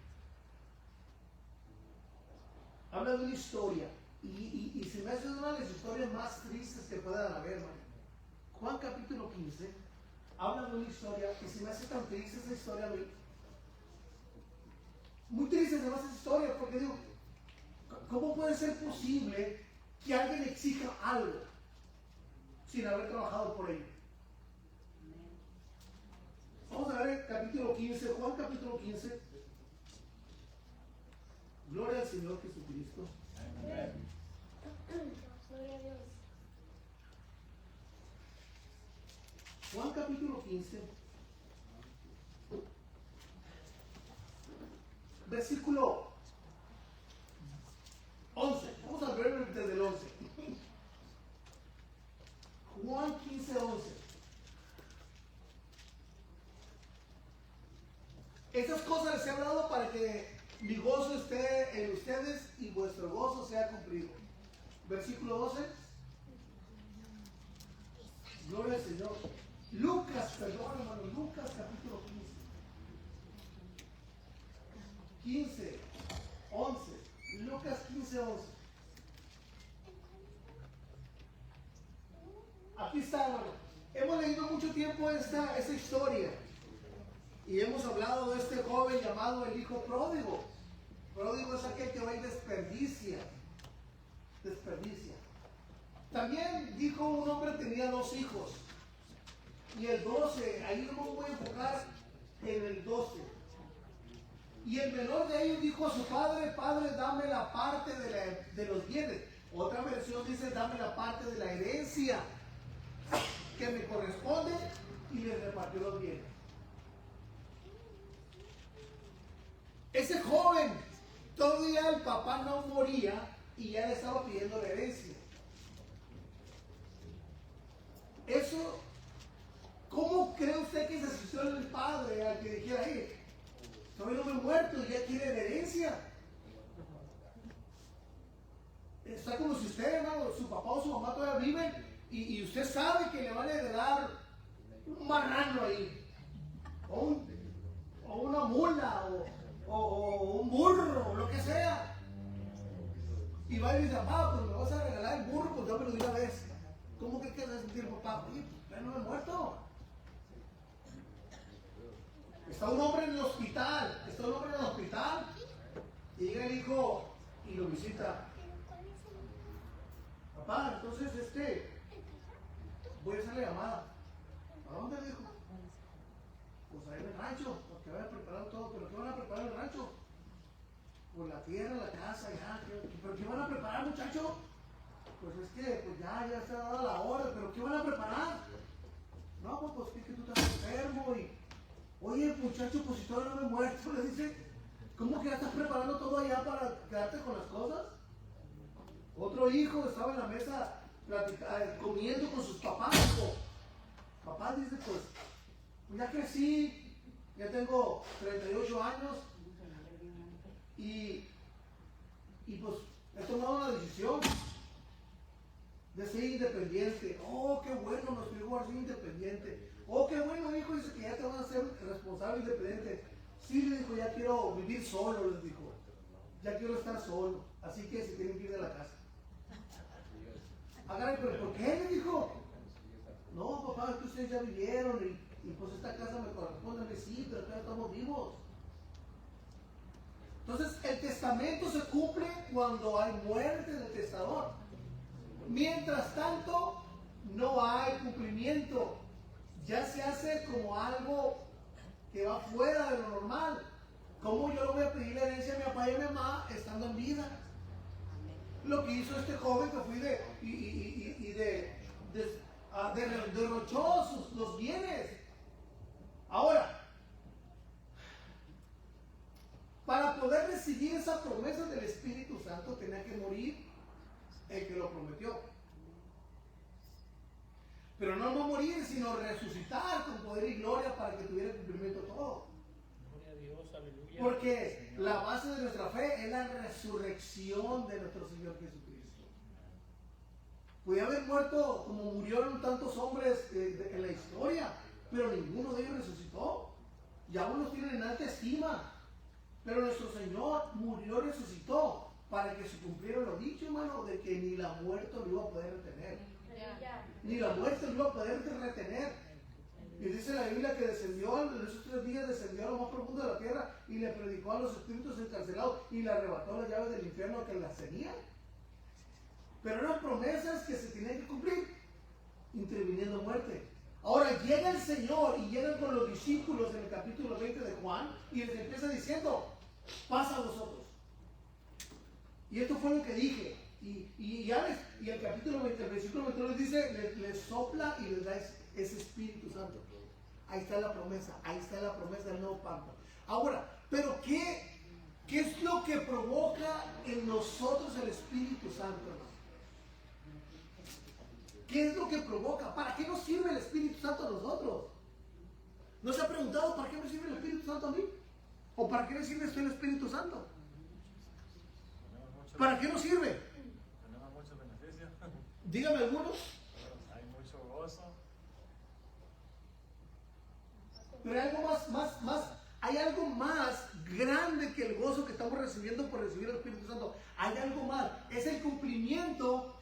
Habla de una historia. Y se me hace una de las historias más tristes que puedan haber, hermano. Juan capítulo 15 habla de una historia y se me hace tan triste esa historia a mí. Muy triste además esa historia, porque digo, ¿cómo puede ser posible que alguien exija algo sin haber trabajado por ello? Vamos a ver el capítulo 15, Juan capítulo 15. Gloria al Señor Jesucristo. Amén. Gloria a Dios. Juan capítulo 15, versículo 11. Vamos a ver desde el 11. Juan 15, 11. Estas cosas les he hablado para que mi gozo esté en ustedes y vuestro gozo sea cumplido. Versículo 12. Gloria al Señor. Lucas, perdón hermano, Lucas capítulo 15, 11. Lucas 15, 11. aquí está, hermano. Hemos leído mucho tiempo esta historia. Y hemos hablado de este joven llamado el hijo pródigo. Pródigo es aquel que va y desperdicia. Desperdicia. También dijo un hombre tenía 2 hijos. Y el 12, ahí no me voy a enfocar en el 12. Y el menor de ellos dijo a su padre: Padre, dame la parte de los bienes. Otra versión dice: dame la parte de la herencia que me corresponde, y le repartió los bienes. Ese joven, todavía el papá no moría y ya le estaba pidiendo la herencia. Eso, ¿cómo cree usted que se sintió el padre al que dijera: hey, todavía no me he muerto y ya quiere la herencia? Está como si usted, hermano, su papá o su mamá todavía viven y usted sabe que le van a heredar un marrano ahí, o una mula, o un burro, o lo que sea. Y va y dice: papá, pues me vas a regalar el burro, pues dámelo de una vez. ¿Cómo que se va a sentir papá? Oye, pues ya no me he muerto. Está un hombre en el hospital, y llega el hijo y lo visita. Papá, entonces voy a hacerle llamada. ¿A dónde, le dijo? Pues ahí en el rancho, porque voy a preparar todo. ¿Pero qué van a preparar en el rancho? Pues la tierra, la casa, ya. ¿Pero qué van a preparar, muchacho? Pues es que pues ya se ha dado la hora, pero ¿qué van a preparar? No, pues es que tú estás enfermo y... Oye, muchacho, pues si todavía no me he muerto, le dice. ¿Cómo que ya estás preparando todo allá para quedarte con las cosas? Otro hijo estaba en la mesa comiendo con sus papás. Papá dice: pues ya crecí, ya tengo 38 años y pues he tomado una decisión de ser independiente. Oh, qué bueno, nos pegó a ser independiente. Oh, qué bueno, hijo, dice que ya te van a hacer responsable, independiente. Sí, le dijo: ya quiero vivir solo, les dijo. Ya quiero estar solo, así que se tienen que ir de la casa. Agarre, pero ¿por qué? Le dijo. No, papá, es que ustedes ya vivieron y pues esta casa me corresponde a mí. Sí, pero todavía estamos vivos. Entonces el testamento se cumple cuando hay muerte del testador. Mientras tanto, no hay cumplimiento. Ya se hace como algo que va fuera de lo normal. ¿Cómo yo le voy a pedir la herencia a mi papá y a mi mamá estando en vida? Lo que hizo este joven que fue derrochó los bienes. Ahora, para poder recibir esa promesa del Espíritu Santo tenía que morir el que lo prometió. Pero no morir, sino resucitar con poder y gloria para que tuviera cumplimiento todo. Gloria a Dios, aleluya. Porque la base de nuestra fe es la resurrección de nuestro Señor Jesucristo. Podía haber muerto como murieron tantos hombres en la historia, pero ninguno de ellos resucitó. Y aún los tienen en alta estima. Pero nuestro Señor murió y resucitó para que se cumpliera lo dicho, hermano, de que ni la muerte lo iba a poder retener. Ni la muerte lo iba a poder retener. Y dice la Biblia que descendió, en esos 3 días descendió a lo más profundo de la tierra y le predicó a los espíritus encarcelados y le arrebató las llaves del infierno que las tenía. Pero eran promesas que se tenían que cumplir, interviniendo muerte. Ahora llega el Señor y llegan con los discípulos en el capítulo 20 de Juan y les empieza diciendo: pasa a vosotros. Y esto fue lo que dije. Y el capítulo 20, el versículo 22 les dice, les sopla y les da ese Espíritu Santo. Ahí está la promesa del nuevo pacto. Ahora, pero ¿qué es lo que provoca en nosotros el Espíritu Santo, hermano? ¿Qué es lo que provoca? ¿Para qué nos sirve el Espíritu Santo a nosotros? ¿No se ha preguntado para qué me sirve el Espíritu Santo a mí? ¿O para qué me sirve el Espíritu Santo? ¿Para qué nos sirve? Tenemos muchos beneficios. Dígame algunos. Hay mucho gozo. Pero hay algo más grande que el gozo que estamos recibiendo por recibir el Espíritu Santo. Hay algo más. Es el cumplimiento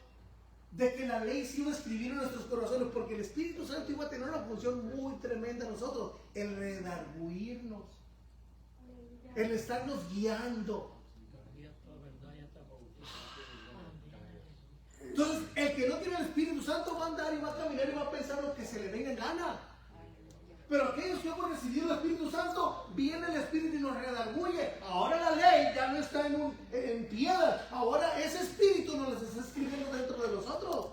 de que la ley se iba a escribir en nuestros corazones, porque el Espíritu Santo iba a tener una función muy tremenda en nosotros, el redarguirnos, el estarnos guiando. Entonces, el que no tiene el Espíritu Santo va a andar y va a caminar y va a pensar lo que se le venga en gana. Pero aquellos que hemos recibido el Espíritu Santo, viene el Espíritu y nos redarguye. Ahora la ley ya no está en piedra. Ahora ese Espíritu nos está escribiendo dentro de nosotros.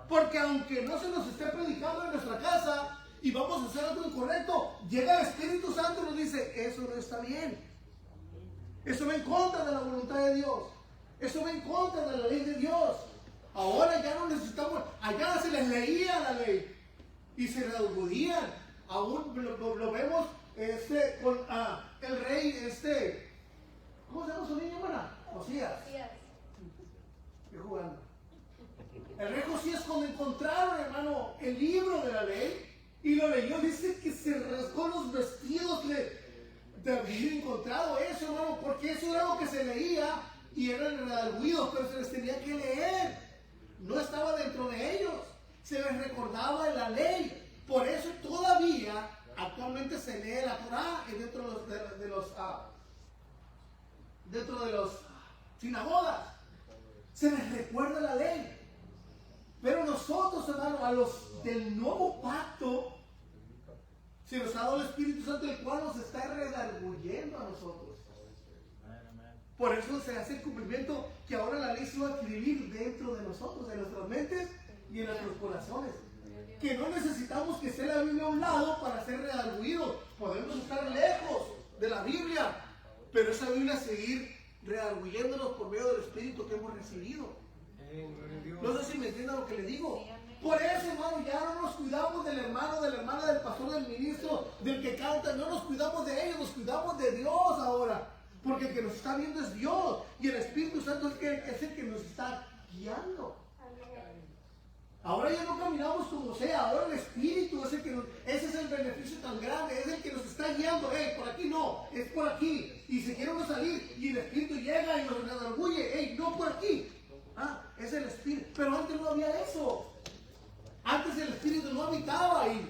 Porque aunque no se nos esté predicando en nuestra casa y vamos a hacer algo incorrecto, llega el Espíritu Santo y nos dice, eso no está bien. Eso va en contra de la voluntad de Dios. Eso va en contra de la ley de Dios. Ahora ya no necesitamos, allá se les leía la ley y se redarguían. Aún lo vemos con el rey, ¿cómo se llama su niño, hermana? Josías. Estoy jugando. El rey Josías, cuando encontraron, hermano, el libro de la ley y lo leyó, dice que se rasgó los vestidos de haber encontrado eso, hermano, porque eso era lo que se leía y eran redarguidos, pero se les tenía que leer. No estaba dentro de ellos, se les recordaba de la ley. Por eso todavía actualmente se lee la Torá dentro de los sinagogas. Se les recuerda la ley. Pero nosotros, hermano, a los del nuevo pacto, se nos ha dado el Espíritu Santo, el cual nos está redarguyendo a nosotros. Por eso se hace el cumplimiento que ahora la ley se va a escribir dentro de nosotros, en nuestras mentes y en nuestros corazones. Que no necesitamos que esté la Biblia a un lado para ser redarguidos. Podemos estar lejos de la Biblia, pero esa Biblia seguir redarguyéndonos por medio del Espíritu que hemos recibido. No sé si me entienden lo que le digo. Por eso, hermano, ya no nos cuidamos del hermano, de la hermana, del pastor, del ministro, del que canta. No nos cuidamos de ellos, nos cuidamos de Dios ahora. Porque el que nos está viendo es Dios. Y el Espíritu Santo es el que nos está guiando. Ahora ya no caminamos como sea. Ahora el Espíritu es el que nos... Ese es el beneficio tan grande. Es el que nos está guiando. Por aquí no, es por aquí. Y si quiero no salir, y el Espíritu llega y nos redarguye. No por aquí. Es el Espíritu. Pero antes no había eso. Antes el Espíritu no habitaba ahí.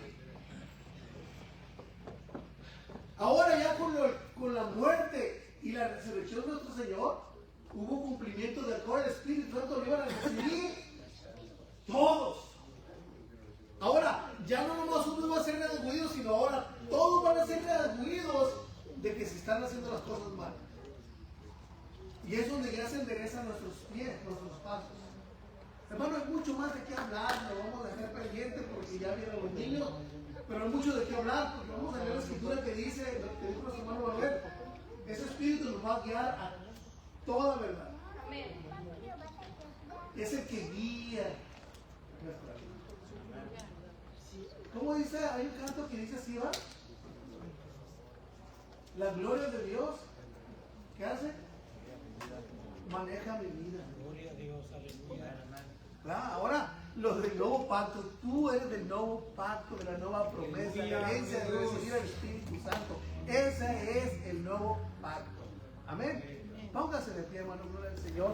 Ahora ya con la muerte y la resurrección de nuestro Señor, hubo cumplimiento del cual el Espíritu Santo lo iban a recibir todos. Ahora, ya no nomás uno va a ser redarguido, sino ahora todos van a ser redarguidos de que se están haciendo las cosas mal. Y es donde ya se enderezan nuestros pies, nuestros pasos. Hermano, hay mucho más de qué hablar, lo vamos a dejar pendiente porque ya vienen los niños, pero hay mucho de qué hablar porque vamos a leer la escritura que dice, lo que dijo nuestro hermano Valver, ese Espíritu nos va a guiar a toda verdad. Es el que guía nuestra vida. ¿Cómo dice? Hay un canto que dice así, ¿va? La gloria de Dios, ¿qué hace? Maneja mi vida. Gloria a Dios, aleluya. Ahora, los del nuevo pacto, tú eres del nuevo pacto, de la nueva promesa, la herencia de recibir al Espíritu Santo. Ese es el nuevo pacto. Amén. Póngase de pie, hermano, gloria al Señor.